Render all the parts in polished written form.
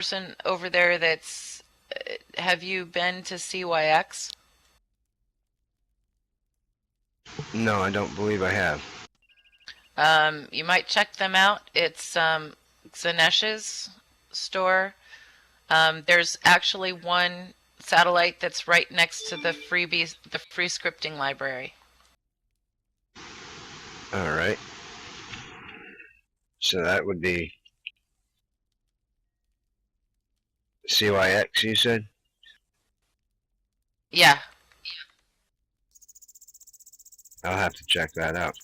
person over there that's. Have you been to CYX? No, I don't believe I have. You might check them out. It's Xanesh's store. There's actually one satellite that's right next to the free scripting library. All right. So that would be CYX, you said? Yeah. I'll have to check that out.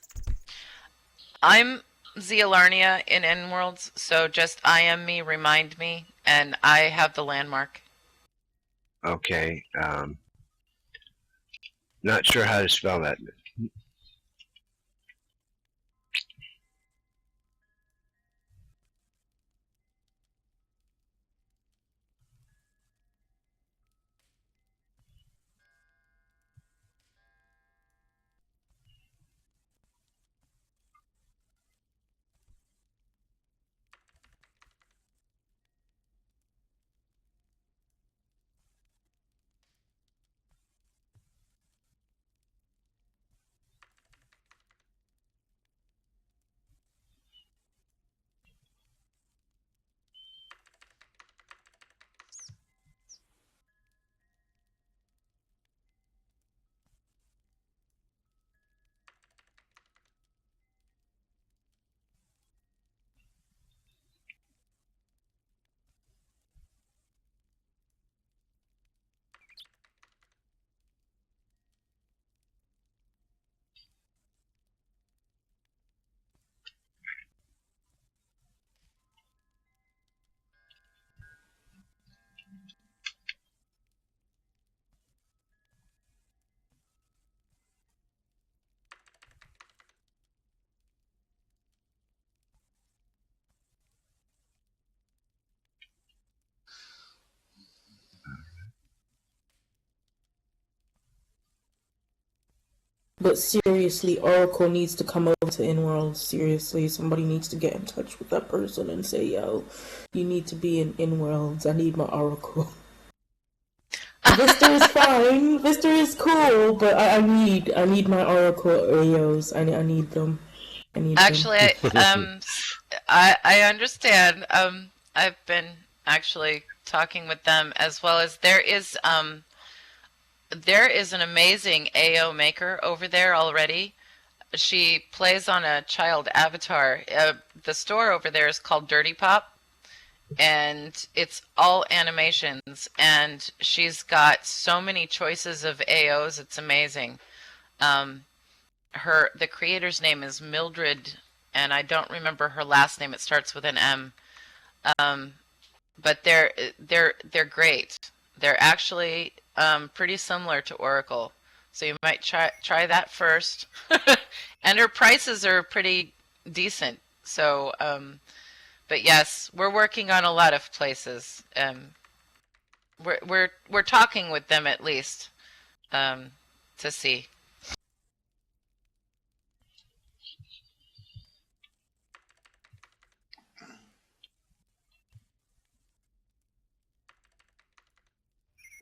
I'm Zealarnia in N-Worlds, so just IM me, remind me, and I have the landmark. Okay. Not sure how to spell that. But seriously, Oracle needs to come over to InWorld. Seriously, somebody needs to get in touch with that person and say, yo, you need to be in InWorlds. I need my Oracle. Vista is fine. Vista is cool, but I need my Oracle AOs. I need them. I need Actually, them. I understand. I've been actually talking with them, as well as there is an amazing AO maker over there already. She plays on a child avatar. The store over there is called Dirty Pop, and it's all animations, and she's got so many choices of AOs. It's amazing. The creator's name is Mildred, and I don't remember her last name. It starts with an M. But they're great. They're actually pretty similar to Oracle, so you might try that first. And her prices are pretty decent. So, but yes, we're working on a lot of places. We're talking with them at least to see.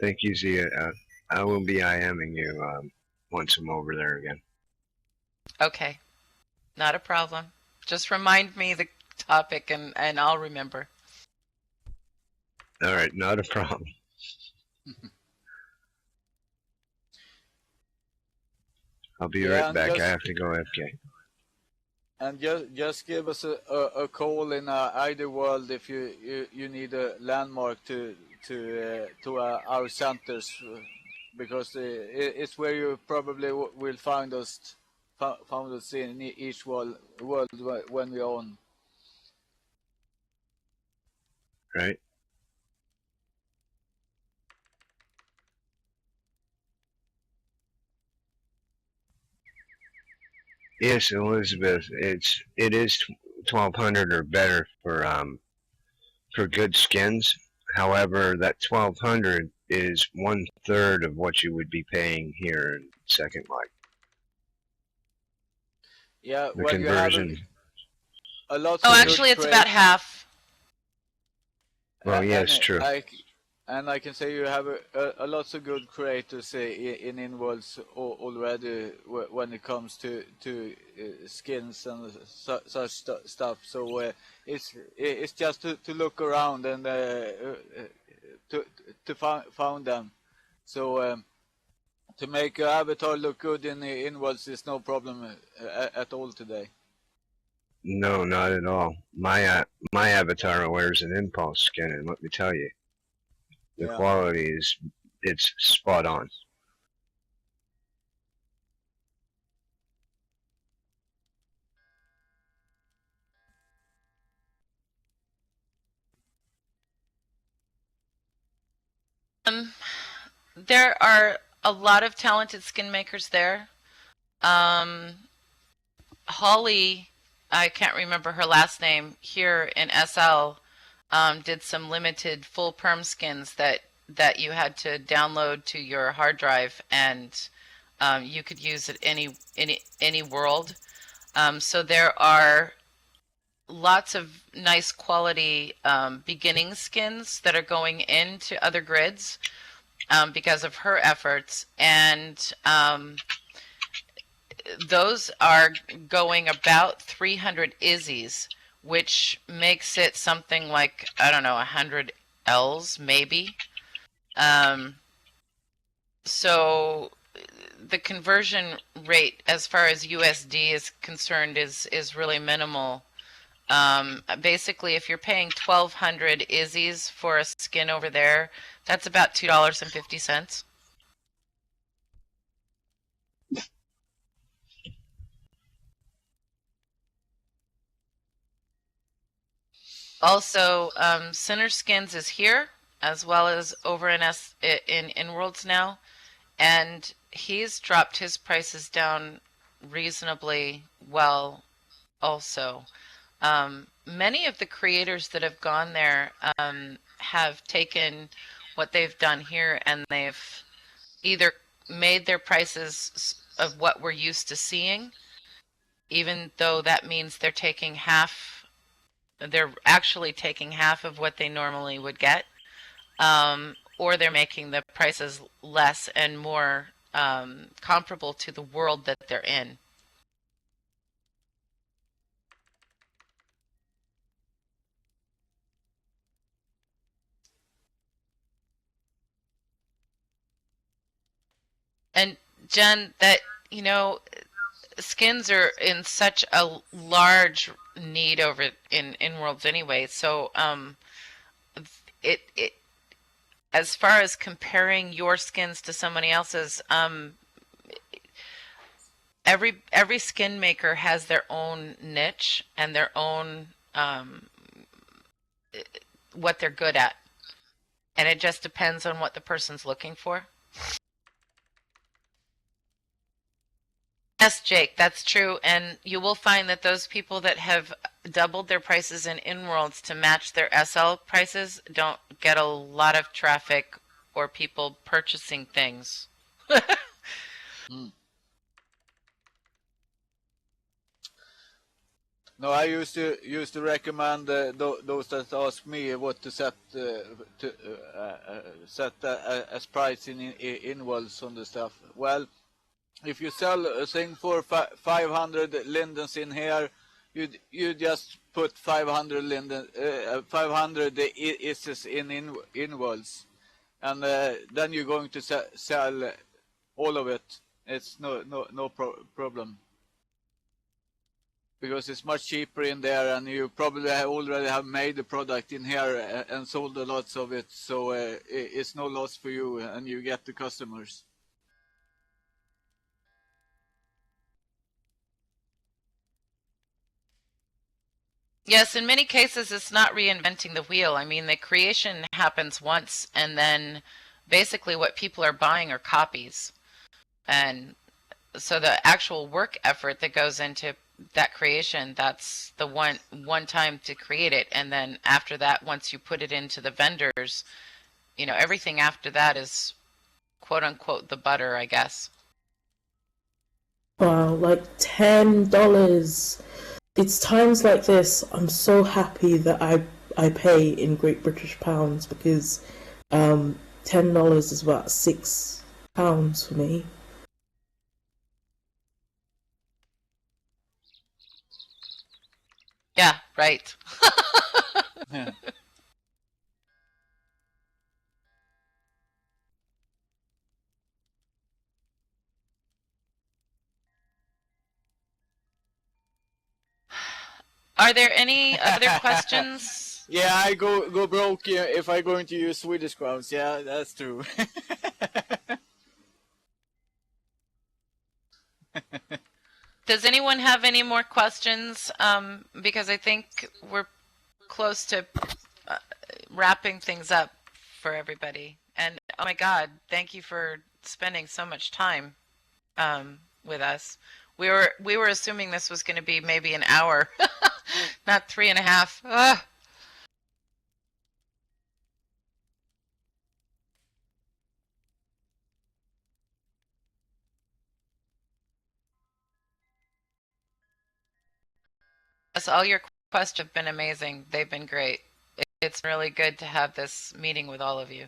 Thank you, Zia. I will be IMing you once I'm over there again. Okay, not a problem. Just remind me the topic, and I'll remember. All right, not a problem. I'll be right back. I have to go AFK. And just give us a call in either world if you need a landmark to our centers, because it's where you probably will find us in each world when we own. Right. Yes, Elizabeth. It is 1200 or better for good skins. However, that 1200 is 1/3 of what you would be paying here in Second Life. Yeah, the conversion. A lot. Oh, actually, it's about half. Well, yeah, and it's true. I can say you have a lots of good creators in Inworlds already when it comes to skins and such stuff. So it's just to look around and to found them. So to make your avatar look good in Inworlds is no problem at all today. No, not at all. My avatar wears an impulse skin, and let me tell you, the Yeah. quality it's spot on. There are a lot of talented skin makers there. Holly, I can't remember her last name, here in SL, did some limited full perm skins that you had to download to your hard drive, and you could use it any world. So there are lots of nice quality beginning skins that are going into other grids because of her efforts, and those are going about 300 Izzies, which makes it something like, I don't know, 100 Ls maybe. So the conversion rate as far as USD is concerned is really minimal. Basically, if you're paying 1,200 Izzies for a skin over there, that's about $2.50. Also, Sinner Skins is here, as well as over in Inworlds now, and he's dropped his prices down reasonably well also. Many of the creators that have gone there have taken what they've done here, and they've either made their prices of what we're used to seeing, even though that means they're actually taking half of what they normally would get, or they're making the prices less and more comparable to the world that they're in. And Jen, that, skins are in such a large need over in Worlds anyway. So it as far as comparing your skins to somebody else's, every skin maker has their own niche and their own what they're good at, and it just depends on what the person's looking for. Yes, Jake, that's true, and you will find that those people that have doubled their prices in Inworlds to match their SL prices don't get a lot of traffic or people purchasing things. No, I used to recommend those that ask me what to set as price in Inworlds on the stuff. Well, if you sell a thing for 500 lindens in here, you just put 500 Izzies in Inworlds, and then you're going to sell all of it. It's no problem, because it's much cheaper in there, and you probably already have made the product in here and sold a lots of it, so it's no loss for you, and you get the customers. Yes, in many cases, it's not reinventing the wheel. I mean, the creation happens once, and then basically what people are buying are copies. And so the actual work effort that goes into that creation, that's the one time to create it. And then after that, once you put it into the vendors, everything after that is quote unquote the butter, I guess. Wow, like $10. It's times like this I'm so happy that I pay in Great British pounds because $10 is about £6 for me. Yeah, right. Yeah. Are there any other questions? Yeah, I go broke if I going to use Swedish crowns. Yeah, that's true. Does anyone have any more questions? Because I think we're close to uh, wrapping things up for everybody. And oh my God, thank you for spending so much time with us. We were assuming this was going to be maybe an hour, not 3.5. Ugh. Yes, all your questions have been amazing. They've been great. It's really good to have this meeting with all of you.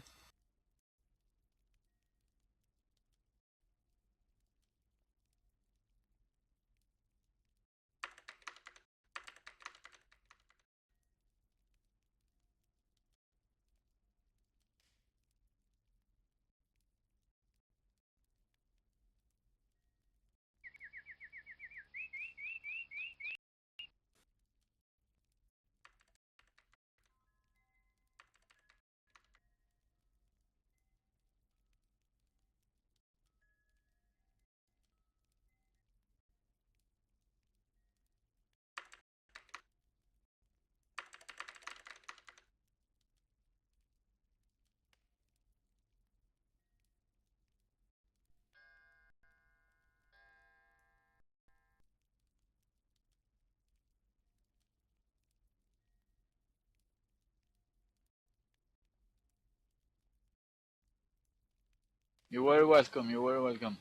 You're very welcome. You're very welcome.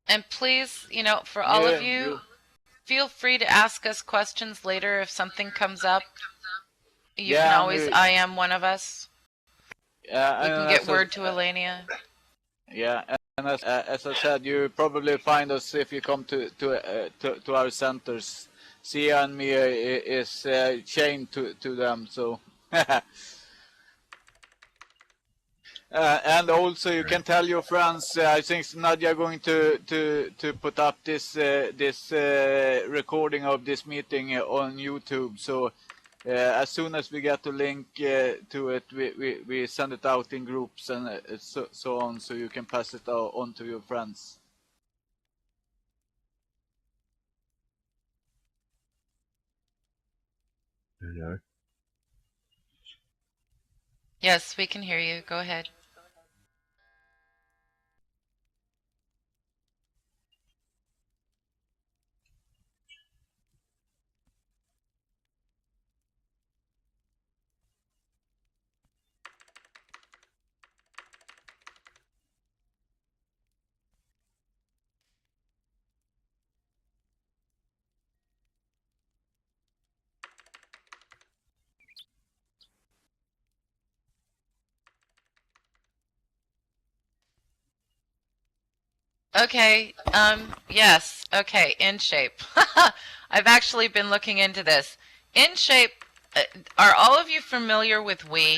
And please, for all of Yeah, you, feel free to ask us questions later if something comes up. You can yeah, always IM one of us. yeah, We can and get word to Elenia. yeah, and as I said, you probably find us if you come to our centers. Sia and me is chained to them, so. And also, you can tell your friends. I think Nadia going to put up this recording of this meeting on YouTube. So as soon as we get the link to it, we send it out in groups and so on, so you can pass it on to your friends. Hello. Yes, we can hear you. Go ahead. Okay, yes, okay, InShape. I've actually been looking into this. InShape, are all of you familiar with Wii?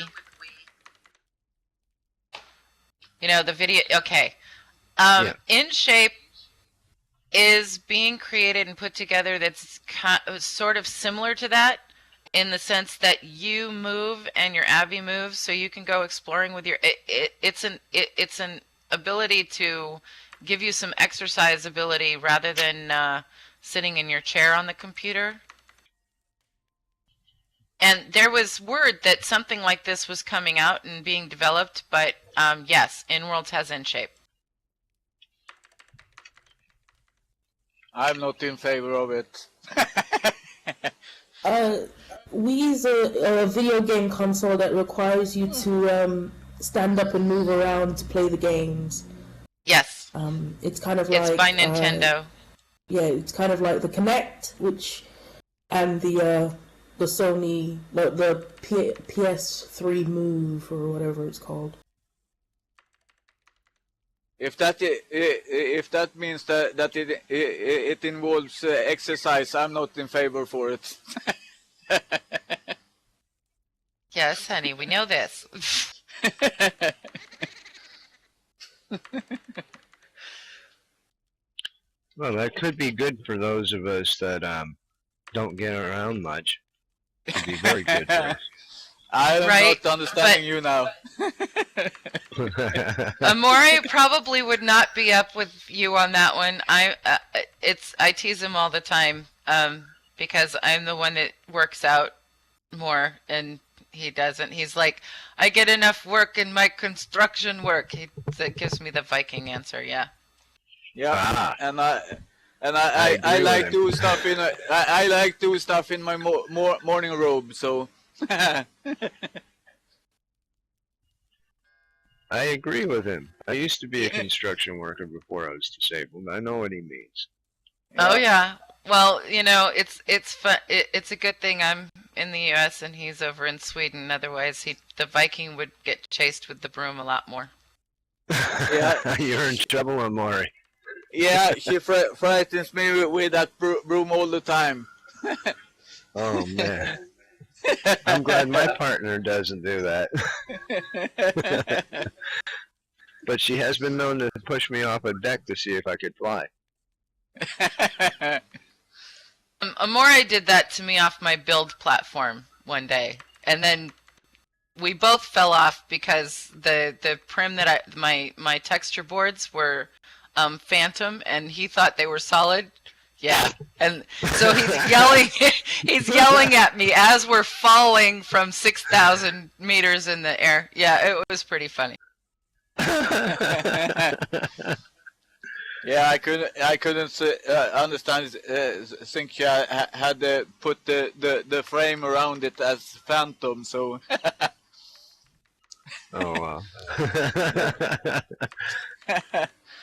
The video, okay. Yeah. InShape is being created and put together that's sort of similar to that in the sense that you move and your Abby moves, so you can go exploring with your, it's an ability to give you some exercise ability rather than sitting in your chair on the computer. And there was word that something like this was coming out and being developed, but yes, InWorlds has InShape. I'm not in favor of it. We use a video game console that requires you to stand up and move around to play the games. Yes. It's kind of like... It's by Nintendo. Yeah, it's kind of like the Kinect, and the Sony, the PS3 Move, or whatever it's called. If that means that it involves exercise, I'm not in favor for it. Yes, honey, we know this. Well, that could be good for those of us that don't get around much. It'd be very good for us. I'm Right, not understanding you now. Amore probably would not be up with you on that one. I tease him all the time because I'm the one that works out more and he doesn't. He's like, I get enough work in my construction work. That gives me the Viking answer. Yeah. Yeah, and I I agree like with do stuff in I like do stuff in my morning robe. So. I agree with him. I used to be a construction worker before I was disabled. I know what he means. Oh yeah. Well, you know, it's fun. It's a good thing I'm in the U.S. and he's over in Sweden. Otherwise, the Viking would get chased with the broom a lot more. Yeah. You're in trouble, Amari. Yeah, she frightens me with that broom all the time. Oh man. I'm glad my partner doesn't do that. But she has been known to push me off a deck to see if I could fly. Amore did that to me off my build platform one day, and then we both fell off because the prim that my texture boards were phantom, and he thought they were solid. Yeah, and so he's yelling at me as we're falling from 6,000 meters in the air. Yeah, it was pretty funny. Yeah, I couldn't understand. Think she had put the frame around it as phantom. So. Oh wow.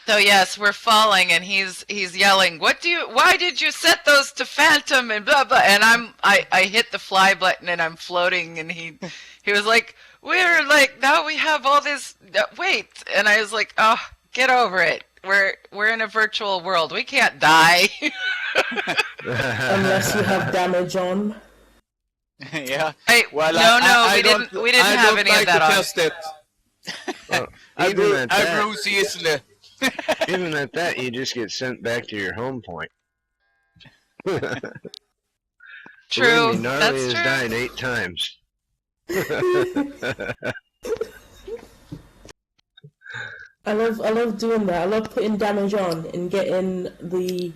So yes, we're falling, and he's yelling, why did you set those to phantom and blah blah? And I hit the fly button and I'm floating, and he was like, we're like, now we have all this wait, and I was like, oh, get over it. We're in a virtual world. We can't die. Unless you have damage on. Yeah. Well, no, we didn't have any of that on. Test it. Well, I bruise easily. Even at that, you just get sent back to your home point. True, Believe me, Gnarly that's has true. died 8 times. I love doing that. I love putting damage on and getting the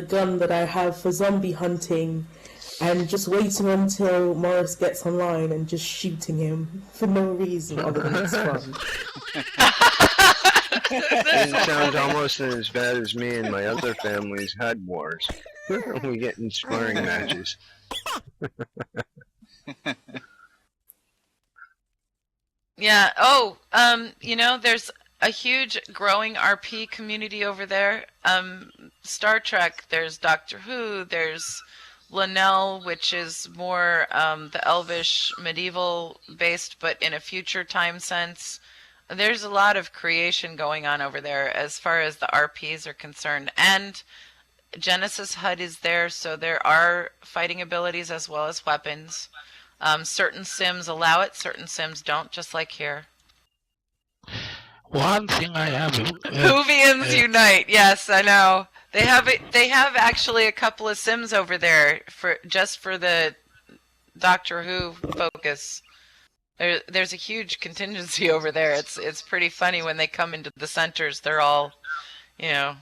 gun that I have for zombie hunting and just waiting until Morris gets online and just shooting him for no reason other than it's fun. It sounds almost as bad as me and my other families had wars. We get in sparring matches. Yeah. Oh, you know, there's a huge growing RP community over there. Star Trek, there's Doctor Who, there's Linnell, which is more the Elvish medieval based, but in a future time sense. There's a lot of creation going on over there as far as the RPs are concerned. And Genesis HUD is there, so there are fighting abilities as well as weapons. Certain sims allow it, certain sims don't, just like here. One thing I have. Whovians unite! Yes, I know. They have it. They have actually a couple of sims over there for the Doctor Who focus. There's a huge contingency over there. It's pretty funny when they come into the centers. They're all, you know,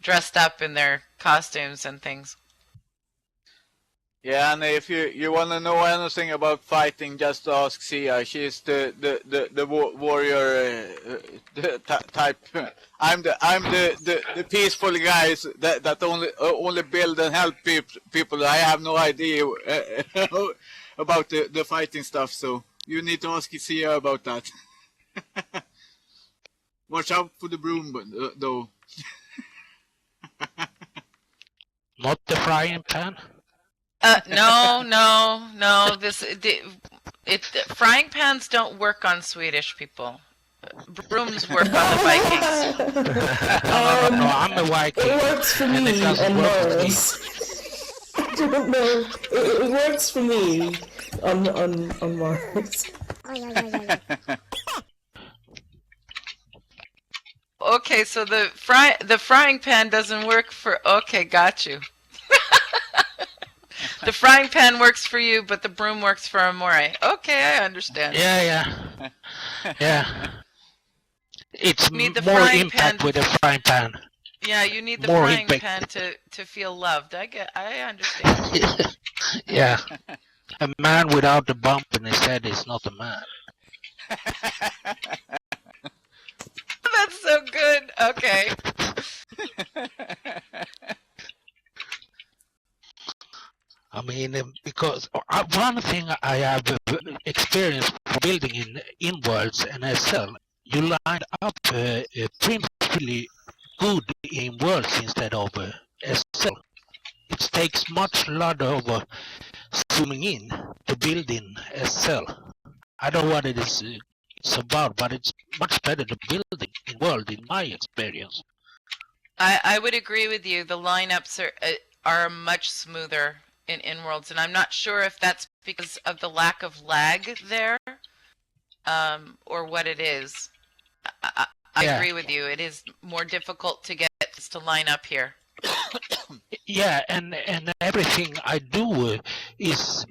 dressed up in their costumes and things. Yeah, and if you want to know anything about fighting, just ask Sia. She's the warrior type. I'm the peaceful guys that only build and help people. I have no idea about the fighting stuff, so you need to ask Sia about that. Watch out for the broom, though. Not the frying pan? No. Frying pans don't work on Swedish people. Brooms work on the Vikings. No, I'm a Viking. It works for and me it doesn't on work for me. Mars. I don't know. It works for me on Mars. Okay, so the frying pan doesn't work for. Okay, got you. The frying pan works for you, but the broom works for Amore. Okay, I understand. Yeah. It's Need the more frying impact pan. with the frying pan. Yeah, you need the More frying impact. pan to feel loved. I understand. Yeah. A man without a bump in his head is not a man. That's so good. Okay. I mean, because one thing I have experienced for building in Worlds and SL, you line up principally good in Worlds instead of SL. It takes much lot of zooming in to build in SL. I don't know what it's about, but it's much better to build in World in my experience. I would agree with you. The lineups are much smoother in Inworlds, and I'm not sure if that's because of the lack of lag there, or what it is. I Yeah. agree with you. It is more difficult to get this to line up here. Yeah, and everything I do is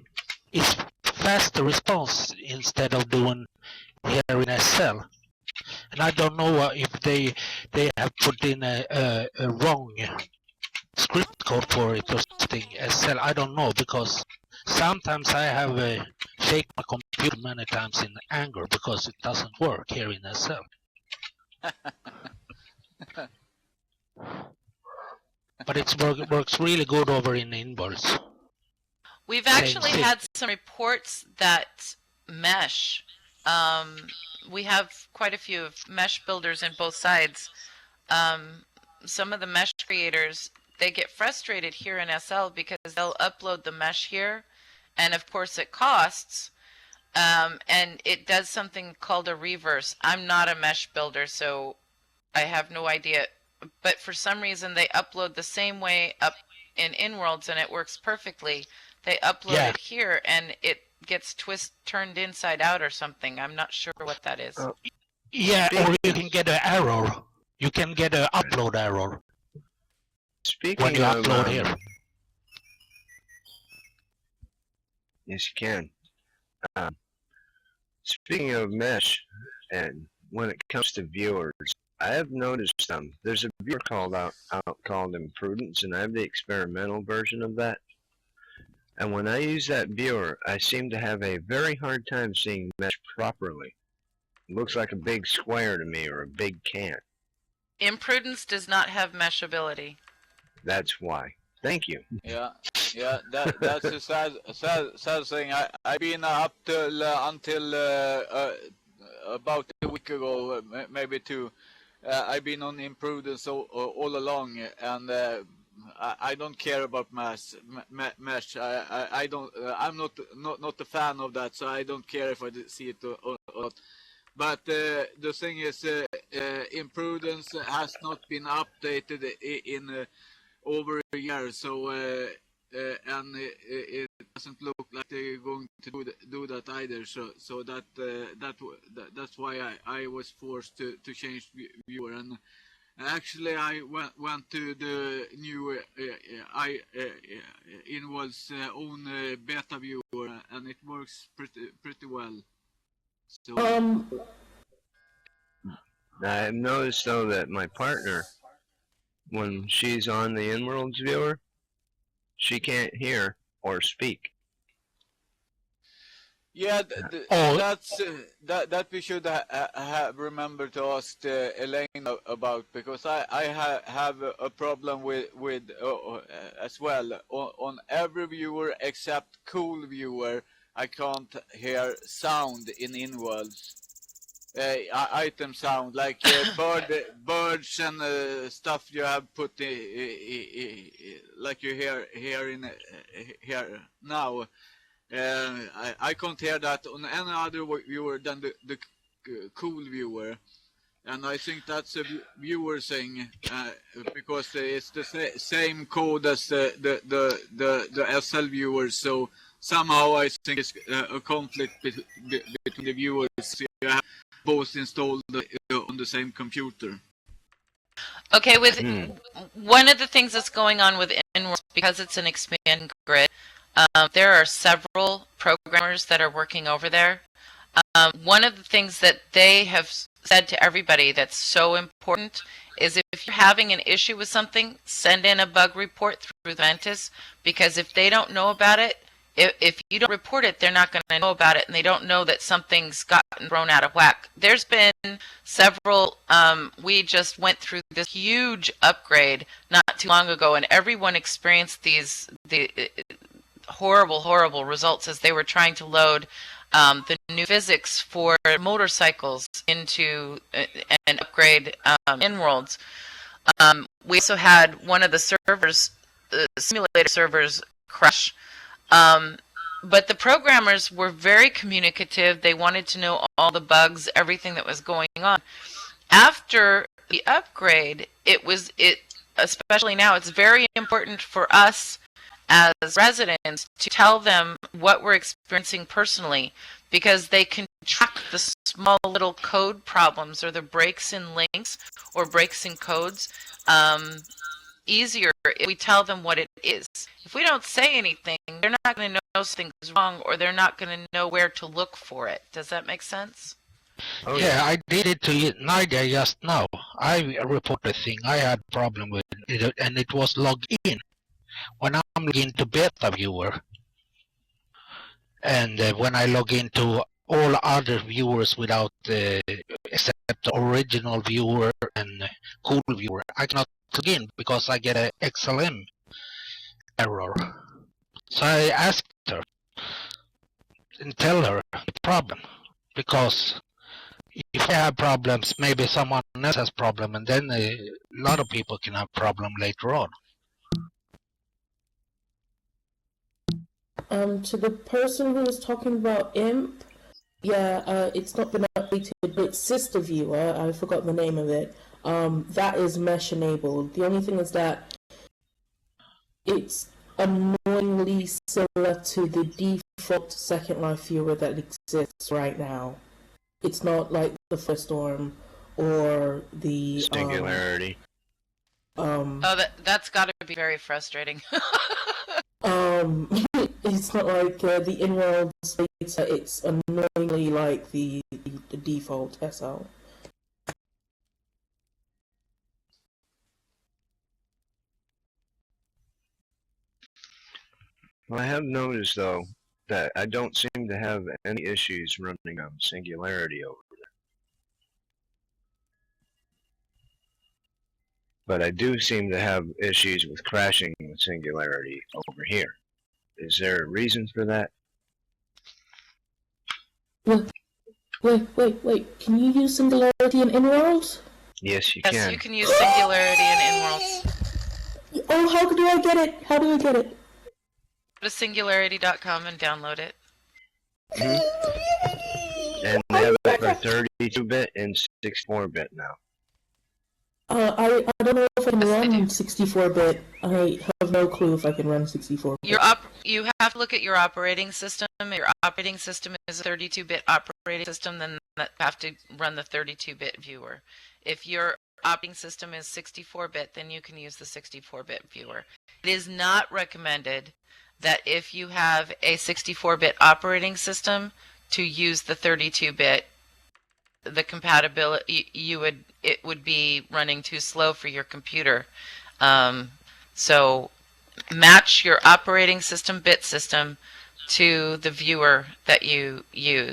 faster response instead of doing here in SL. And I don't know if they have put in a wrong script code for it or something. SL, I don't know, because sometimes I have shake my computer many times in anger because it doesn't work here in SL. But it works really good over in Inverse. We've Same actually thing. had some reports that mesh. We have quite a few of mesh builders in both sides. Some of the mesh creators, they get frustrated here in SL because they'll upload the mesh here, and of course it costs, and it does something called a reverse. I'm not a mesh builder, so I have no idea, but for some reason they upload the same way up in Inworlds and it works perfectly. They upload Yeah. it here and it gets turned inside out or something. I'm not sure what that is. Oh. Yeah, or you can get an error. You can get an upload error when Speaking you of, upload here. yes, you can. Speaking of mesh, and when it comes to viewers, I have noticed there's a viewer called called Imprudence, and I have the experimental version of that. And when I use that viewer, I seem to have a very hard time seeing mesh properly. It looks like a big square to me, or a big can. Imprudence does not have mesh ability. That's why. Thank you. Yeah. That's a sad thing. I've been up till until about a week ago, maybe two. I've been on Imprudence all along, and I don't care about mesh. I don't. I'm not a fan of that, so I don't care if I see it or not. But the thing is, Imprudence has not been updated in over a year, so and it doesn't look like they're going to do that either. So that's why I was forced to change viewer. And actually, I went to the new Invol's own beta viewer, and it works pretty well. So I've noticed though that my partner, when she's on the InWorlds viewer, she can't hear or speak. yeah, Oh. that's that we should have remember to ask Elaine about, because I have a problem with as well on every viewer except Cool Viewer. I can't hear sound in InWorlds. Item sound like birds and stuff you have put like you hear in here now. I can't hear that on any other viewer than the Cool Viewer, and I think that's a viewer thing because it's the same code as the SL viewer. So somehow I think it's a conflict between the viewers. You have both installed on the same computer. Okay, with one of the things that's going on with InWorlds, because it's an expanding grid, there are several programmers that are working over there. One of the things that they have said to everybody that's so important is if you're having an issue with something, send in a bug report through Ventus, because if they don't know about it, if you don't report it, they're not going to know about it, and they don't know that something's gotten thrown out of whack. There's been several, we just went through this huge upgrade not too long ago, and everyone experienced the horrible results as they were trying to load the new physics for motorcycles into and upgrade InWorlds. We also had one of the servers, simulator servers, crash. But the programmers were very communicative. They wanted to know all the bugs, everything that was going on. After the upgrade, especially now, it's very important for us as residents to tell them what we're experiencing personally, because they can track the small little code problems or the breaks in links or breaks in codes easier if we tell them what it is. If we don't say anything, they're not going to know something's wrong, or they're not going to know where to look for it. Does that make sense? Oh, Yeah, I did it to Nadia just now. I reported a thing. I had problem with it, and it was logged in. When I'm logging into beta viewer, and when I log into all other viewers without except the original viewer and cool viewer, I cannot log in because I get an XLM error. So I asked her and tell her the problem, because if I have problems, maybe someone else has problem, and then a lot of people can have problem later on. To the person who was talking about IMP, yeah, it's not been updated, but its sister viewer, I forgot the name of it, that is mesh enabled. The only thing is that it's annoyingly similar to the default Second Life viewer that exists right now. It's not like the First Storm or the Singularity. That's got to be very frustrating. It's not like the InWorld space. It's annoyingly like the default SL. Well, I have noticed though that I don't seem to have any issues running Singularity over there. But I do seem to have issues with crashing with Singularity over here. Is there a reason for that? Wait. Can you use Singularity in InWorld? Yes, you Yes, can. you can use Singularity in InWorlds. Oh, how do I get it? How do I get it? Go to singularity.com and download it. And they have it for 32-bit and 64-bit now. I don't know if I can Yes, they run do. 64-bit. I have no clue if I can run 64-bit. You have to look at your operating system. If your operating system is a 32-bit operating system, then you have to run the 32-bit viewer. If your operating system is 64-bit, then you can use the 64-bit viewer. It is not recommended that if you have a 64-bit operating system to use the 32-bit, the compatibility it would be running too slow for your computer. So match your operating system bit system to the viewer that you use.